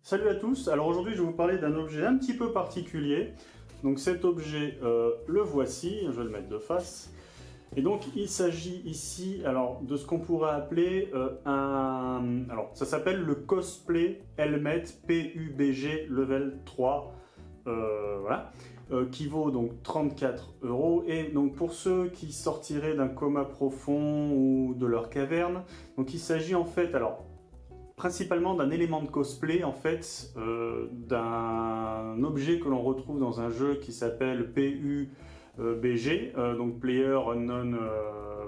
Salut à tous, alors aujourd'hui je vais vous parler d'un objet un petit peu particulier. Donc cet objet, le voici, je vais le mettre de face. Et donc il s'agit ici de ce qu'on pourrait appeler Alors ça s'appelle le Cosplay Helmet PUBG Level 3. Voilà. Qui vaut donc 34 €. Et donc pour ceux qui sortiraient d'un coma profond ou de leur caverne, donc il s'agit en fait, principalement d'un élément de cosplay, en fait, d'un objet que l'on retrouve dans un jeu qui s'appelle PUBG, donc Player Unknown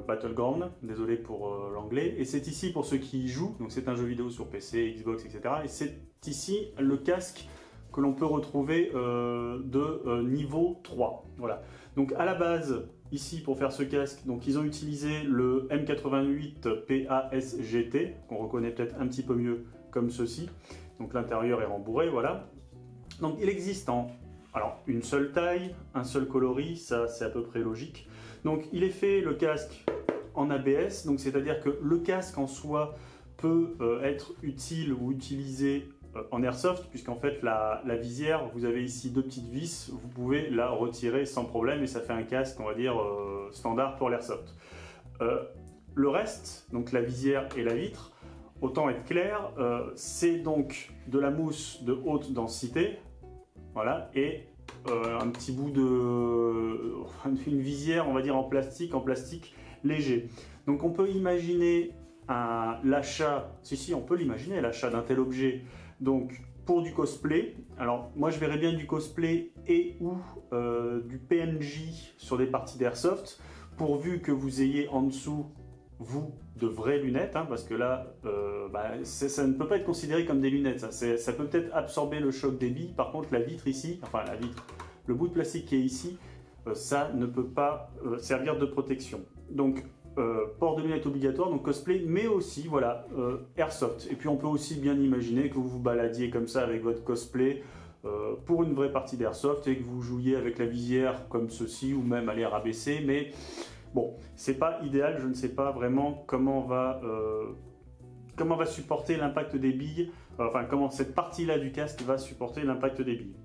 Battleground, désolé pour l'anglais, et c'est ici pour ceux qui y jouent, donc c'est un jeu vidéo sur PC, Xbox, etc. Et c'est ici le casque que l'on peut retrouver de niveau 3. Voilà. Donc à la base, ici pour faire ce casque, donc ils ont utilisé le M88 PASGT, qu'on reconnaît peut-être un petit peu mieux comme ceci. Donc l'intérieur est rembourré, voilà. Donc il existe une seule taille, un seul coloris, ça c'est à peu près logique. Donc il est fait le casque en ABS, donc c'est-à-dire que le casque en soi peut être utile ou utilisé en airsoft, puisqu'en fait la visière, vous avez ici deux petites vis, vous pouvez la retirer sans problème et ça fait un casque, on va dire, standard pour l'airsoft. Le reste, donc la visière et la vitre, autant être clair, c'est donc de la mousse de haute densité, voilà, et un petit bout une visière, on va dire en plastique léger. Donc on peut imaginer l'achat, on peut l'imaginer, l'achat d'un tel objet, donc pour du cosplay. Alors moi je verrais bien du cosplay et ou du PNJ sur des parties d'airsoft, pourvu que vous ayez en dessous, vous, de vraies lunettes, parce que là, ça ne peut pas être considéré comme des lunettes, ça peut peut-être absorber le choc des billes. Par contre la vitre ici, le bout de plastique qui est ici, ça ne peut pas servir de protection. Donc port de lunettes obligatoire, donc cosplay, mais aussi voilà, airsoft. Et puis on peut aussi bien imaginer que vous vous baladiez comme ça avec votre cosplay pour une vraie partie d'airsoft et que vous jouiez avec la visière comme ceci ou même à l'air abaissé. Mais bon, c'est pas idéal, je ne sais pas vraiment comment va supporter l'impact des billes, comment cette partie-là du casque va supporter l'impact des billes.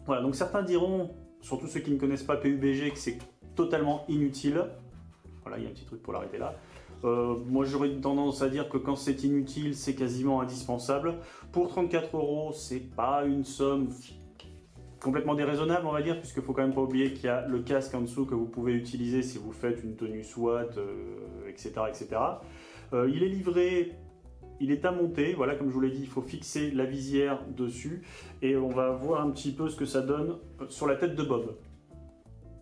Voilà, donc certains diront, surtout ceux qui ne connaissent pas PUBG, que c'est totalement inutile. Voilà, il y a un petit truc pour l'arrêter là. Moi j'aurais tendance à dire que quand c'est inutile, c'est quasiment indispensable. Pour 34 €, c'est pas une somme complètement déraisonnable, on va dire, puisqu'il faut quand même pas oublier qu'il y a le casque en dessous que vous pouvez utiliser si vous faites une tenue SWAT, etc. etc. Il est livré, il est à monter, voilà, comme je vous l'ai dit, il faut fixer la visière dessus, et on va voir un petit peu ce que ça donne sur la tête de Bob.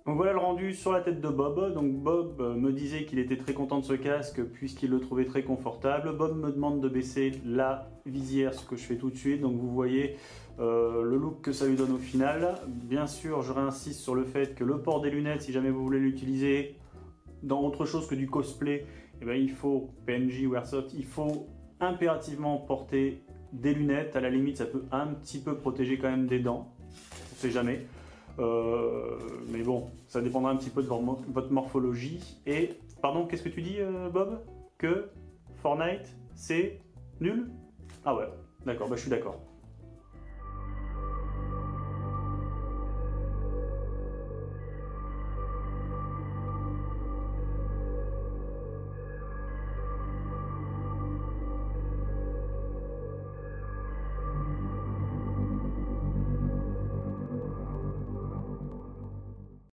Donc voilà le rendu sur la tête de Bob. Donc Bob me disait qu'il était très content de ce casque puisqu'il le trouvait très confortable. Bob me demande de baisser la visière, ce que je fais tout de suite. Donc vous voyez le look que ça lui donne au final. Bien sûr, je réinsiste sur le fait que le port des lunettes, si jamais vous voulez l'utiliser dans autre chose que du cosplay, il faut, PNJ ou Airsoft, il faut impérativement porter des lunettes. À la limite, ça peut un petit peu protéger quand même des dents. On ne sait jamais. Mais bon, ça dépendra un petit peu de votre morphologie. Et, pardon, qu'est-ce que tu dis, Bob? Que Fortnite, c'est nul? Ah ouais, d'accord, je suis d'accord.